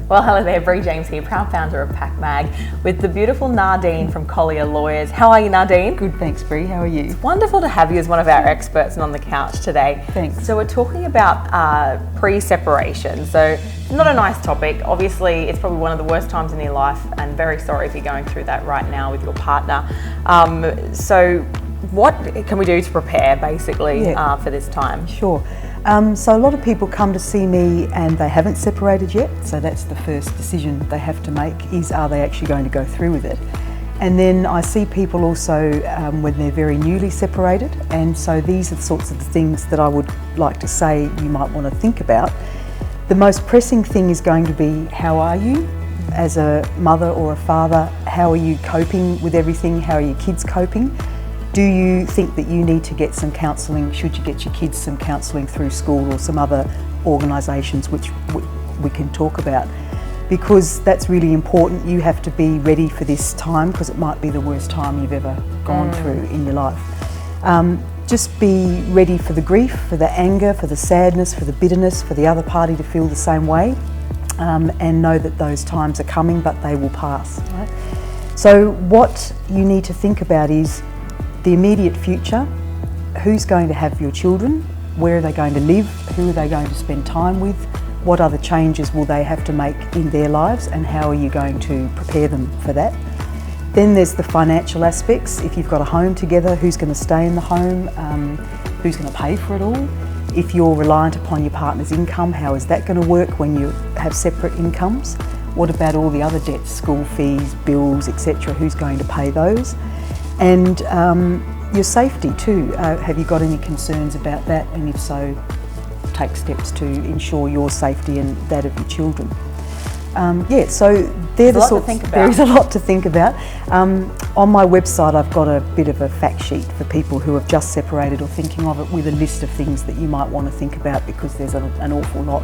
Well, hello there, Bree James here, proud founder of Pakmag, with the beautiful Nardine from Collier Lawyers. How are you, Nardine? Good, thanks, Bree. How are you? It's wonderful to have you as one of our experts and on the couch today. Thanks. So we're talking about pre-separation. So not a nice topic. Obviously, it's probably one of the worst times in your life, and very sorry if you're going through that right now with your partner. So what can we do to prepare, basically, for this time? Sure. So a lot of people come to see me and they haven't separated yet, so that's the first decision they have to make, is are they actually going to go through with it? And then I see people also when they're very newly separated, and so these are the sorts of things that I would like to say you might want to think about. The most pressing thing is going to be, how are you as a mother or a father? How are you coping with everything? How are your kids coping? Do you think that you need to get some counselling? Should you get your kids some counselling through school or some other organisations which we can talk about? Because that's really important. You have to be ready for this time, because it might be the worst time you've ever gone through in your life. Just be ready for the grief, for the anger, for the sadness, for the bitterness, for the other party to feel the same way, and know that those times are coming, but they will pass. Right? So what you need to think about is the immediate future. Who's going to have your children? Where are they going to live? Who are they going to spend time with? What other changes will they have to make in their lives, and how are you going to prepare them for that? Then there's the financial aspects. If you've got a home together, who's going to stay in the home? Who's going to pay for it all? If you're reliant upon your partner's income, how is that going to work when you have separate incomes? What about all the other debts, school fees, bills, etc.? Who's going to pay those? And your safety too. Have you got any concerns about that? And if so, take steps to ensure your safety and that of your children. So they're the sorts. There is a lot to think about. On my website, I've got a bit of a fact sheet for people who have just separated or thinking of it, with a list of things that you might want to think about, because there's an awful lot.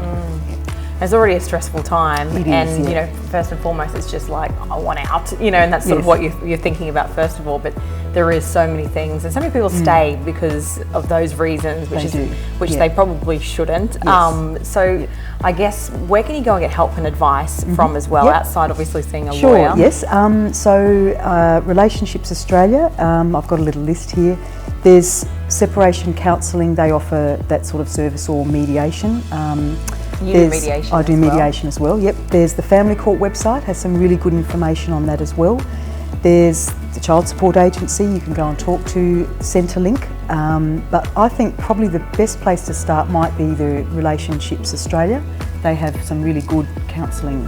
It's already a stressful time, and you know, first and foremost, it's just like, I want out, you know, and that's sort of what you're thinking about first of all. But there is so many things, and so many people stay because of those reasons, which they probably shouldn't. So I guess, where can you go and get help and advice from as well, outside obviously seeing a lawyer? Yes. So Relationships Australia, I've got a little list here. There's separation counselling. They offer that sort of service, or mediation. You do mediation I do mediation as well, yep. There's the Family Court website, has some really good information on that as well. There's the Child Support Agency, you can go and talk to Centrelink. But I think probably the best place to start might be the Relationships Australia. They have some really good counselling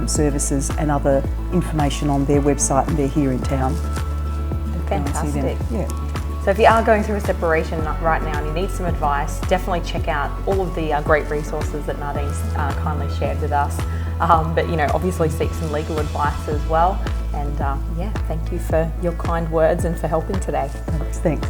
services and other information on their website, and they're here in town. Fantastic. Yeah. So if you are going through a separation right now and you need some advice, definitely check out all of the great resources that Nardine's kindly shared with us. But you know, obviously seek some legal advice as well. And thank you for your kind words and for helping today. Thanks.